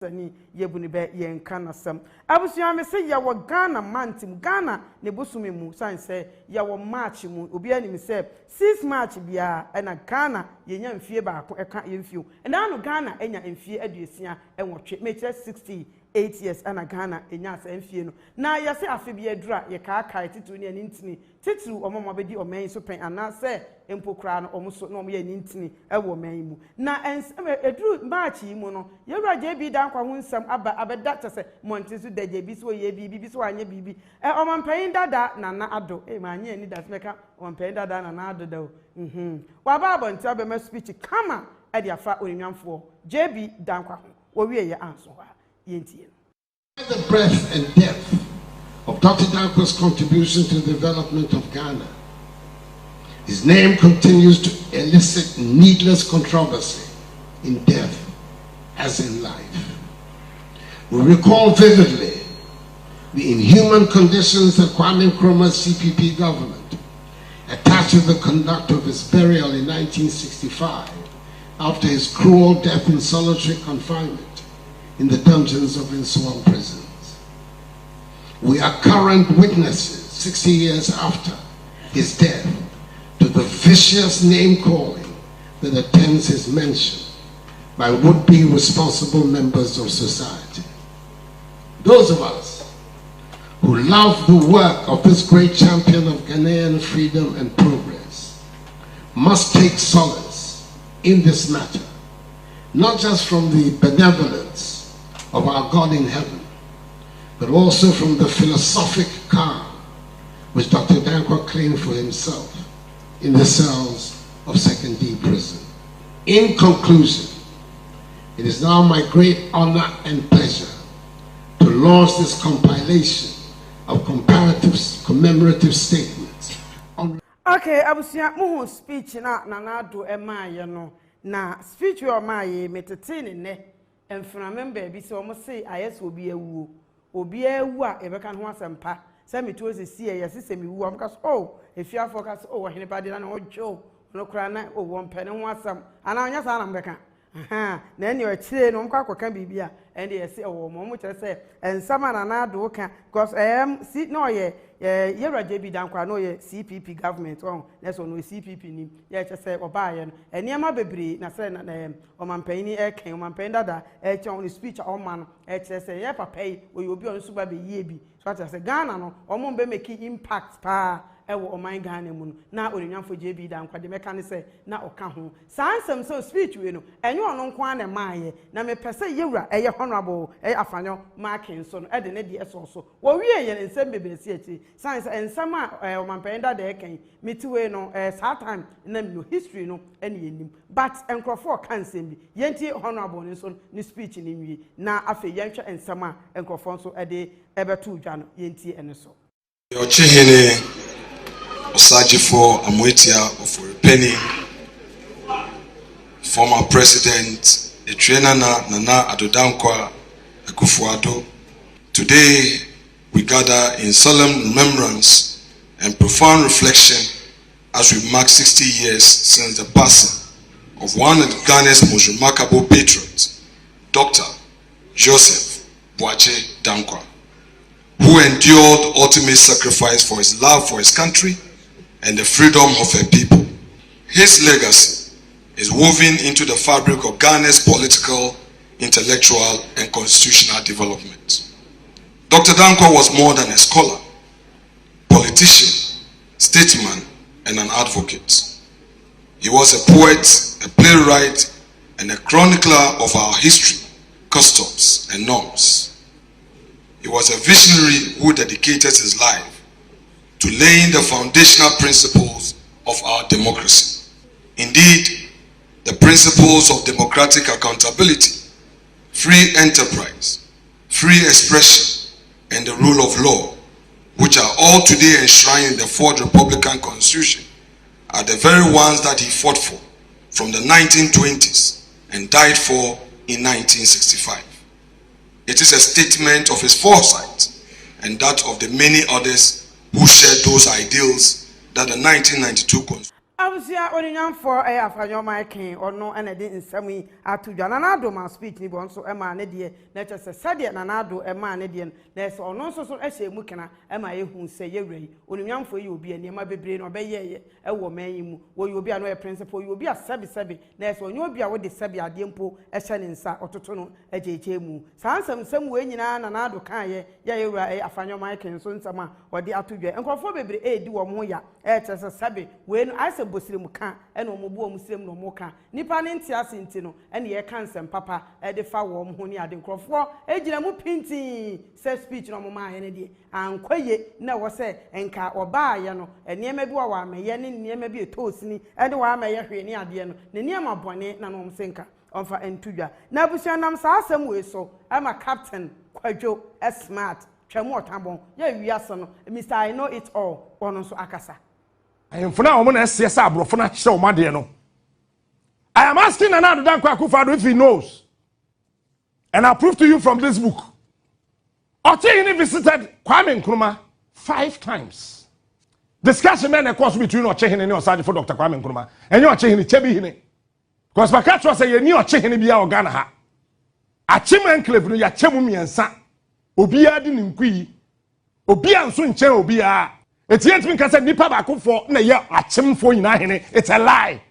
Sani yebuni be yen kana sam abusua me se ya wo Ghana mantim Ghana ne bosumi mu san se ya wo March mu obi ani me se 6 March bia na Ghana yenya mfie baako eka yemfio na no Ghana enya mfie aduosia enwotwe me kire 68 years na Ghana enya asa mfie no na ya se afe bia dura ye ka kai titu ne ani ntini titu omoma bedi omen so pen ana se empokra no omuso no omo ye ani ntini ewo men mu na eduru March mu no yewura JB Danquah ho nsam abeda tese montisu da JB so ye bibi so anye bibi omampan dada na ado ma anye ani das meka omampan dada na ado da wa ba abonti abema speech kama e dia fa onwamfo JB Danquah ho wo wie ye anso ha yentie the breadth and depth of Dr. Danquah's contribution to the development of Ghana. His name continues to elicit needless controversy in death as in life. We recall vividly the inhuman conditions that Kwame Nkrumah's CPP government attached to the conduct of his burial in 1965 after his cruel death in solitary confinement in the dungeons of Nsawam prisons. We are current witnesses, 60 years after his death, to the vicious name-calling that attends his mention by would-be responsible members of society. Those of us who love the work of this great champion of Ghanaian freedom and progress must take solace in this matter, not just from the benevolence of our God in heaven, but also from the philosophic calm which Dr. Danquah claimed for himself in the cells of 2nd D prison. In conclusion, it is now my great honor and pleasure to launch this compilation of commemorative statements. Okay, abusia muhu speech na do emaye no na speech we omaye metetene ne emfuna member bi se omo say ayes obi ewu a ebeka ho asempa se metu osisi ye se mi wu am ka so efia focus Oheneba de na ojo no kra na wo mpene ho asem ana anya sa na mbeka na eni o chire no mkwa akoka bibia ende ye se mo kire se ensama na do ka because see no ye yewura JB Danquah no ye CPP government on na so no CPP ni ye che se obaye no eniema bebre na se na omampan ni e kan omampan dada e che on speech o ma no e che se ye papa yi obi on so ba be yie bi so ata se Ghana no omo be make impact pa ewo oman Ghana mu no na onwamfo JB Danquah de meka ne se na oka ho sansem so speech we no enye ono nko ana maaye na me pese yewura eye honorable afanyo marking so no e de ne de so wo wie ye nsem bebesi achi science ensam a omampan dada e kan mitiwe no that time na no history no ene yenim but enkrofo kan nsem bi yenti honorable ne so ni speech ni wie na afa yentwa ensam a enkrofo so ede ebetu dwa no yenti ene so okyenhene Osajifo Amwetia of Penny, former president Etrenana Nana Addo Danquah Akufo-Addo. Today we gather in solemn remembrance and profound reflection as we mark 60 years since the passing of one of Ghana's most remarkable patriots, Dr. Joseph Boakye Danquah, who endured ultimate sacrifice for his love for his country and the freedom of her people. His legacy is woven into the fabric of Ghana's political, intellectual, and constitutional development. Dr. Danquah was more than a scholar, politician, statesman, and an advocate. He was a poet, a playwright, and a chronicler of our history, customs, and norms. He was a visionary who dedicated his life to laying the foundational principles of our democracy. Indeed, the principles of democratic accountability, free enterprise, free expression, and the rule of law, which are all today enshrined in the 4th Republican Constitution, are the very ones that he fought for from the 1920s and died for in 1965. It is a statement of his foresight and that of the many others who shared those ideals that the 1992 Constitution. Abusia oninyamfo afanyo making or no and I didn't semi atu janado ma speech ni bonso ema ne de na chese sade nanado ema ne de na so ono so ehye mu kena ema yehu se yewrei oninyamfo yi obi aniema bebre no obeye ewo manyi mu wo yi obi ano e principal yi obi asabi na so onye obi a wo de sabi ade mpo ehye ne nsa ototo no ejeje mu sansam we nyina nanado kan ye yewra afanyo making so nsama ode atudwe enkrofo bebre edi wo mo ya chese sabi we no ase bosire mu kan ena omobu omusirem no mo kan nipa ne ntia senti no ena ye kan sem papa e de fa wo ho ni ade nkrofo ejina mu pinti se speech no mo ma ye ne de ankwaye na wo se enka oba ye no eniema bi wa ameye ne eniema bi etosini e de wa ameye hwe ne ade no ne niema bone na no msenka onfa entudwa na abusua nam sa asem we so ama captain kwadwo smart twemu otabon ye wiase no Mr. I know it all ono so akasa I am for now, I'm going to say, no. I am asking another Danquah Akufo-Addo if he knows. And I'll prove to you from this book. Okyenhene visited Kwame Nkrumah 5 times. Discussion then, of course, between Okyenhene and Osage for Dr. Kwame Nkrumah. And you Okyenhene, Chebihine. Because Bakatwa say, you knew Okyenhene biya Ghana ha. Achim enclave no ya chemu miensa. Obiya di ninkwi. Obiya nso nche obiya. It's yet been said nipa baako for na ye achemfo nyina hene. It's a lie.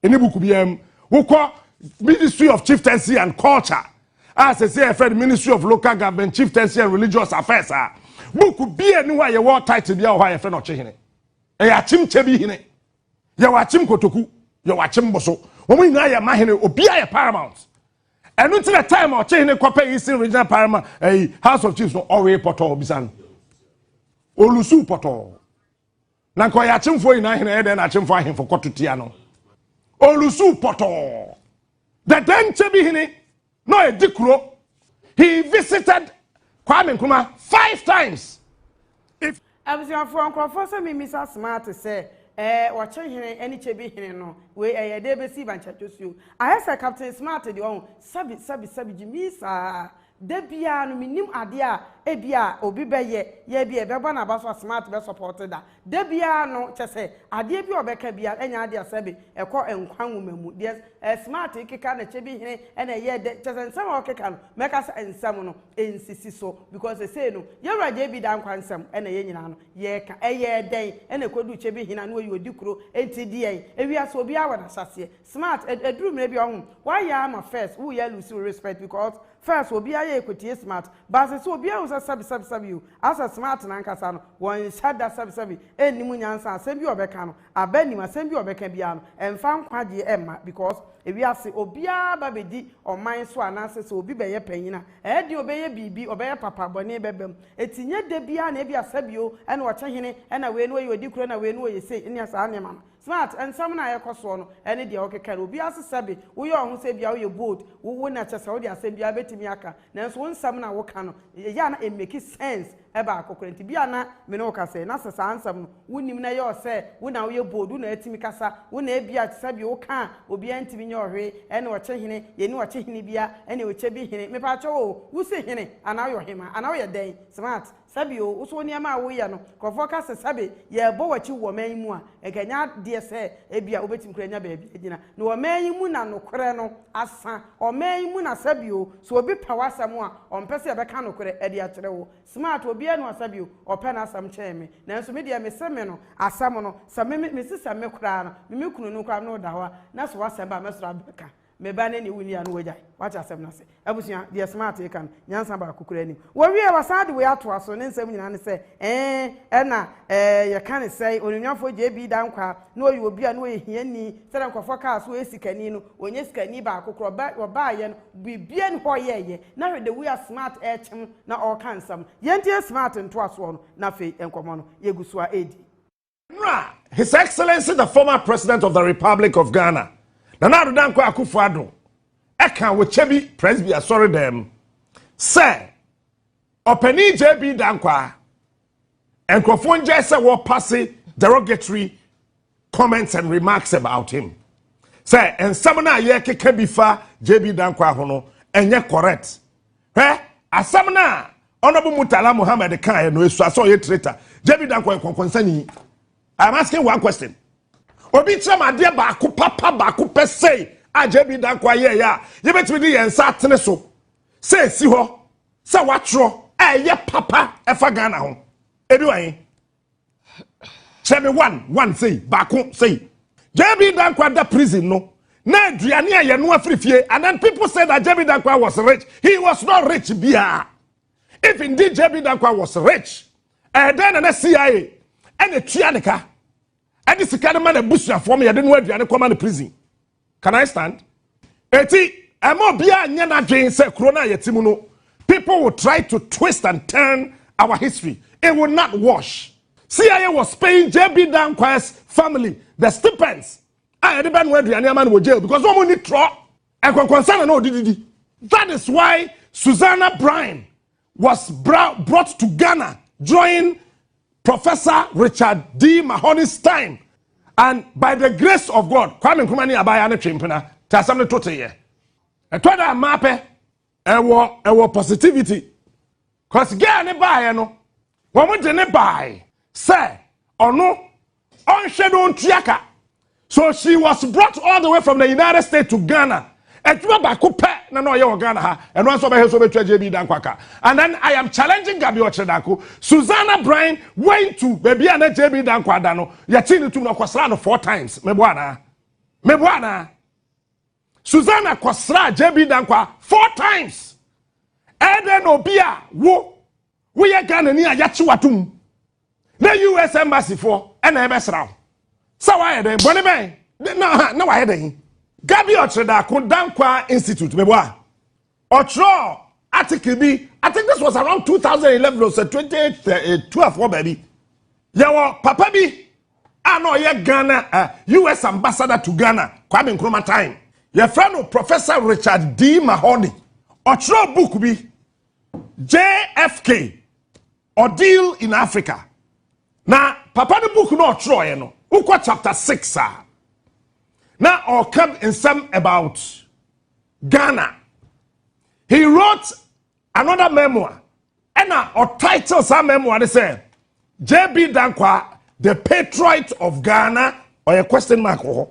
Eni buku biam who call Ministry of Chieftaincy and Culture. As I say, I the Ministry of Local Government, Chieftaincy and Religious Affairs. Buku bia ni wa ye war title bia wa ye fe no Okyenhene. E achim chebi hene. Ye wa achim kotoku, ye wa achim boso. Omo nyina ye ma hene obi ye paramount. And until the time Okyenhene kope Eastern Regional Paramount, House of Chiefs no already poto bisan. Olusu poto. Nanko ya chimfo ina hene ede na chimfo ahemfo kotutia no olusu poto the denche bi hene no edikuro he visited Kwame Nkrumah 5 times if abusia for nkrofo se mi Mr. Smart say Okyenhene eni chebi hene no we de be si banchachosu ayesa Captain Smart de on sabi jimisa de bia no minim ade a ebia obi beye ye bia beba na baso Smart be supported da de bia no chese ade bi obeka bia enya ade asabe ekọ enkwan wumamu de Smart ikeka na chebi hene ena ye de chese nsam okeka no meka sa ensam no ensisi so because they say no ye raje bi da nkwan nsam ena ye nyina no ye ka eye den ena kodu chebi hina no ye odikuro enti die ewia so obi awa na sase Smart eduru mre bi ohun why ya am first who ye lose respect because first obi aye ekotie Smart but so obi a sabi you as a Smart na nkasa no won shada sabi enimu nyansa asem bi obeka no abanim asem bi obeka bia no emfa nkwaje emma because ewiase obi a ba bedi oman so anase so obi beye panyina de obeye bibi obeye papa bone bebem etinye de bia na bia sabio ene Okyenhene ena we no ye odikuro na we no ye sei ene asa anema Smart and some na yekoso no ene de okeka obi asesabe wo ye ohun se bia wo ye bold wo na chese wo de asem bia betimi aka na so nsam na wo ka no ya na it make sense eba akokorenti bia na me no ka se na sesa ansam no wonim na ye o se wo na wo ye bold wo na etimi kasa wo na ebia tisabe wo ka obi antimi nye ohwe ene Okyenhene ye ni Okyenhene bia ene ochebi hene me pa cho wo se hene ana yo hema ana wo ye den Smart sabio wo so niam a wo ye no krofo ka se sabe ye bo wachi wo man mu a eganya de se ebia obetim kranya ba ebia na wo man mu na nokore no asa o man mu na sabio so obi pawasam a ompese be ka nokore e de akere wo Smart obi anu asabio ope na asam cheme na nso me de me seme no asam no same me sisa me kura no me kunu no kwa no da ho na so wasam ba mesra beka me ba ne wuni anu wajai wacha asem na se abusia de Smart e kan nyansa ba kokura ni wo wie wasade we ato aso ne nsam nyina ne se na ye kan sei onunwafo je bi Danquah na oyi obi a na oyi hiani sere nkofo ka so esikani no onye sikani ba kokoro ba ye no bibia ni ho ye na hwede we Smart e chem na all kan sam yentie Smart nto aso no na fe enkomo no yeguso a edi His Excellency the former President of the Republic of Ghana Nana Danquah Akufo-Addo eka wo chebi presby asori dem say openi JB Danquah enkrofo nje say wo pass derogatory comments and remarks about him say ensam na ye keka bifa JB Danquah ho no enye correct asam na Honorable Murtala Muhammad kan no esu aso ye traitor JB Danquah konkonsani. I'm asking one question. obi kyerɛ ade baako papa baako pɛ sei a JB Danquah yɛ ya yɛbɛtumi de yɛn nsa atene so sɛ esi hɔ sɛ watwerɛ ɛyɛ papa ɛfa Ghana ho ebi wɔn kyerɛ me one sei baako sei JB Danquah da prison no na aduane a yɛno afirifie and then people say that JB Danquah was rich. He was not rich bia. If indeed JB Danquah was rich then the CIA and the Trianica and the Sikana man a busha for me, I didn't want to come out of prison. Can I stand? Eti, emo bia nyana dwen se corona yetimuno. People will try to twist and turn our history. It will not wash. CIA was paying JB Danquah's family the stipends. I the man went to man was jail because no money draw and concern no did. That is why Susanna Bryan was brought to Ghana during Professor Richard D. Mahoney's time, and by the grace of God, Kwame Nkrumah ni abaya ne twempena ta asam ne tote ye. Etwa da mape ewo positivity. Cause girl ne bae no, wo mo de ne bae. Say, ono onhwe don tuaka. So she was brought all the way from the United States to Ghana. And then I am challenging Gabi Ochedako. Susanna Bryan went to baby and JB Danquah dano. Yachini to no kwasra 4 times. Mebwana. Susanna kwasra JB Danquah 4 times. And then Obia we are Ghana near Yachiwatum. The US Embassy for and Ebesra. So I had Bonnie. No, I had Gabi Ochedako Danquah Institute, meboa. Otro article B, I think this was around 2011 or so 2012, baby. Yawo Papa B, I know ye Ghana, US ambassador to Ghana, Kwame Nkrumah time. Your friend of Professor Richard D. Mahoney. Otro book B, JFK, Ordeal in Africa. Now, Papa the book no Otro, you know. Ukwa chapter 6, sir. Now, I'll come in some about Ghana. He wrote another memoir. And our title some memoir, they say, JB Danquah, the patriot of Ghana, or a question mark. Oh,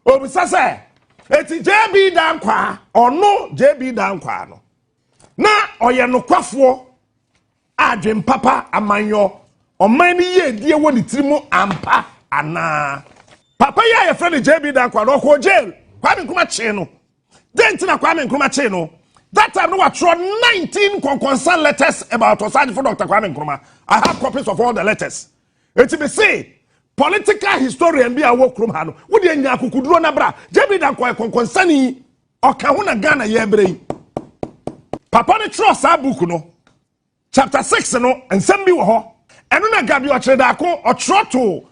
Mr. Say, it's JB Danquah, or no JB Danquah. No. Now, or ya no kwafo, Adrian Papa, Amanyo, or many ye dear one, it's ampa, ana. Papa ya your friend JB Danquah no jail. Kwame Nkrumah cheno. Then tina Kwame Nkrumah cheno. That time no what 19 concern letters about Osage for Dr. Kwame Nkrumah. I have copies of all the letters. It be say political historian be a work room hano. Wo de nya akukuduro na bra. JB Danquah concern ni okahuna Ghana ye bre. Papa ne trust that book no. Chapter 6 no ensem bi wo ho. Eno na Gabi Ochedako otro to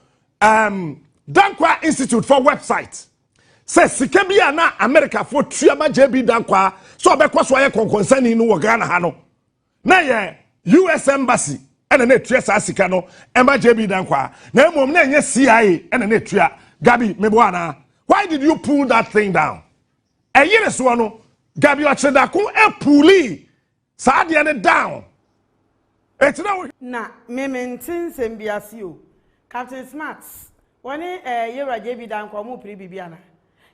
Danquah Institute for website. Says Sikabia na America for Triama JB Danquah. So because why concern no Ghana hano. Na ye US Embassy and a net Sikano, Emma JB Danquah. Na mom na CIA and a net Gabi Mebwana. Why did you pull that thing down? A year swano Gabi Ochedako e puli. Sadia down. It's now na mementin sembiasio. Captain Smarts. Wani yera JB Danquah mu pri bibiana.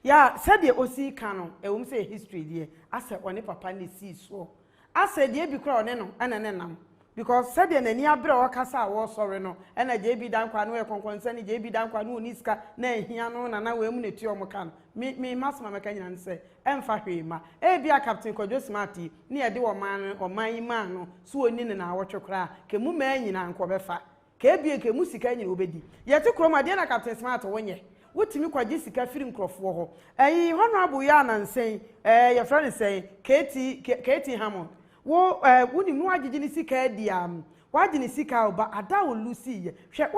Ya said the osi kano say history there. I said wani papa ni si so. I said ye bi kra no ananenam because said the nani abra wakasa wo sorry no na JB Danquah no e concern JB Danquah no niska na ehia no na we mu netu omo kan me masma meka nyina nse emfa hwema e bia Captain Kojo Smarty ne ye de wo man ma no so oni ne na awotwekra ke mu ma nyina nkobefa Kebie ke musika nyina obedi. Yete kroma de na Captain Smart wonye. Wotimi kwaje sika firi nkrofo ho. Honorable ya na nsen your friend say Katie Hammond. Wo woni mu agege ni sika diam. Waje ni sika oba ada wo Lucy ye. Hwe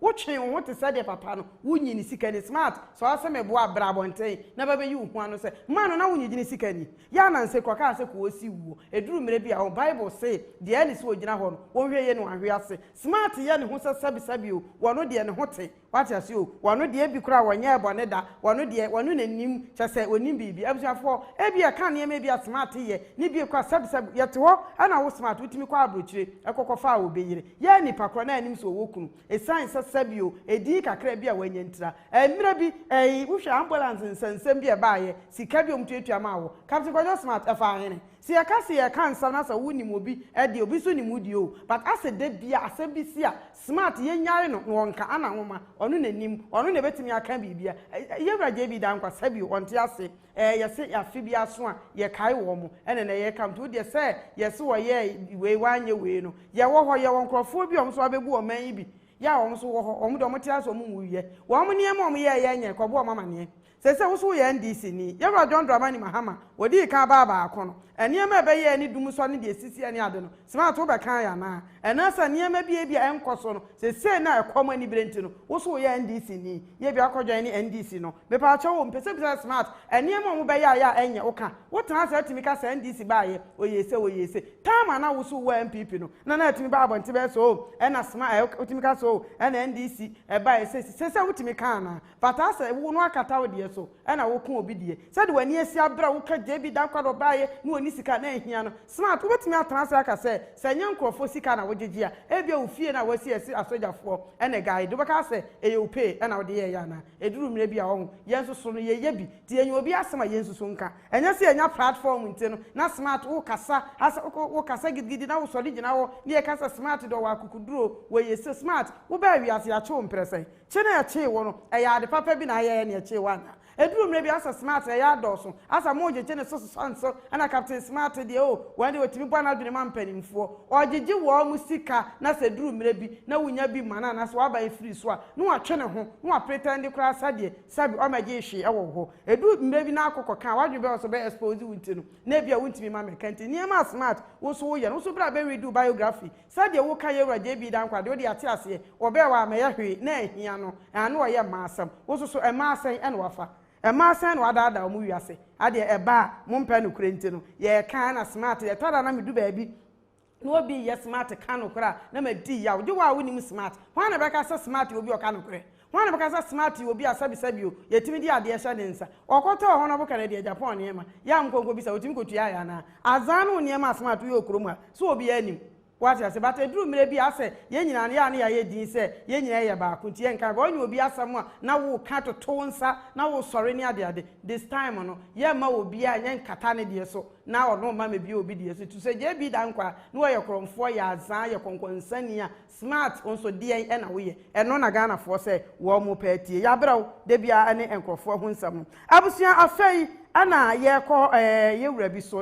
wo twen wo te sade papa no. Wonyi ni sika ni Smart. So asem ebo abra bonten na baba yi hu ano say man na wonyi ni sika ni. Ya na nse kwaka ase ko osi wuo. Eduru mere bia ho Bible say de ani se ogina ho no. Wo hwe ye no ahwe ase. Smart ye ne ho sabi o. Wono de ne ho te. Wati ase o. Wono de bi kura wonye ebo ne da. Wono nanim chese onim bibi. Abusuafo e bia kan ye me bia Smart ye. Ni bi kwa sabi ye te ho ana wo Smart utimi kwa abrochire. ekokofa obeyire ye nipa kro na anim so wokunu esan sasabio edi kakra bi a wanyentra emira bi wohwe ambulance nsensem bi e baaye sika bi omtuatua ma wo Captain Kojo Smart efa hene si ya kasi ya kansa na sa wuni mobi edi obi so ni mudi o but ase de bia asem bi si a Smart ye nyare no wonka ana nwoma onu nanim onu na betimi aka bibia ye braje bi Danquah sabi onte ase ye se ya fi bia so a ye kai wo mo ene na ye kam to de se ye se wo ye we wanye we no ye wo ho ye wonkrofo bi omso abebu oman yi bi ya omso wo ho omdo mo ti ase omu wuye wo mo niam om ye ye nye kobo omama ne sese wo so ye ndc ni ye bra John Dramani Mahama wodi ka ba akono eniema ebe ye ni dum so ne de sisi ani ade no Smart wo be kan ya na enasa niema bi enkoso no sese na ekoma ni brenti no wo so ye ndc ni ye bi akodwan ni ndc no be pa acho wo mpese bi Smart eniema mo be ya enye wo ka wo tena se atimi ka se ndc ba ye oyese tama na wo so wo mpp no na atimi ba abonte be so ena Smart otimi ka so ena ndc e ba ye sese wotimi kan na fata se wo no akata wo de so ena wo kun obi de se de wani esi abra wo ka je bi Danquah do ba ye no ni sika na ehia no Smart wo betimi atransa aka se nyankrofo sika na wogegea ebia ofie na wasi esi asojafo ene guide wo ka se eye upe ena wo de ye ya na eduru mire bia wo yenso so no ye ye bi ti enye obi asema yenso so nka enya se enya platform nti no na Smart wo kasa wo kasa gidgidi na wo so gina wo ne ye kasa Smart do wa kukuduro wo ye se Smart wo ba wi ase acho mprese chene ya che wo no e ya de papa bi na ye ne che wa na eduru mire bia asa Smart ya doso asa mo je chene so ana Captain Smart de o wande otimi bwa na dwene mampanimfo ojeje wo musika na se duru mire bi na wunya bi mana na so aba free so a no atwene ho no pretend kra sade sabi o maje hwe e wo ho eduru mire bi na akokọ kan wadwe be so be expose wunti no na bia wuntimi ma mekanti niema Smart wo so wo ye no so bra be redo biography sade wo ka ye wraje bi Danquah de o de ate ase obe wa ma ye hwe na ehia no anu o ye maasam wo so e maasan ene wafa emasan no adada omu wiase ade eba mo mpa no kurenti no ye kan na Smart ye tada na medu baabi no obi ye Smart kan no kra na madi ya wo wa woni Smart ho na beka sa Smart obi o kan no kre ho na beka sa Smart obi asabi o ye timi di ade ye hya densa okoto ho na boka na de Japan ne ma ya mkonko bi sa otimi kotua ya na azanu ne ma Smart yo okromu so obi anim wati ase bata duru mire bi ase ye nyina ne ya ne ya ye din se ye nyina ye ba ko tie nka ba onye obi asam a na wo ka to nsa na wo sore ne ade this time no ye ma obi a nye nkata ne de so na ono ma me bi obi de so to se je bi Danquah no wo ye kromfo ya azan ye konkonsani a Smart onso de e na wo ye eno na Ghana fo se wo mo patie ya brawo de bia ne enkrofo ho nsam abusua afei ana ye ko ye wura bi so na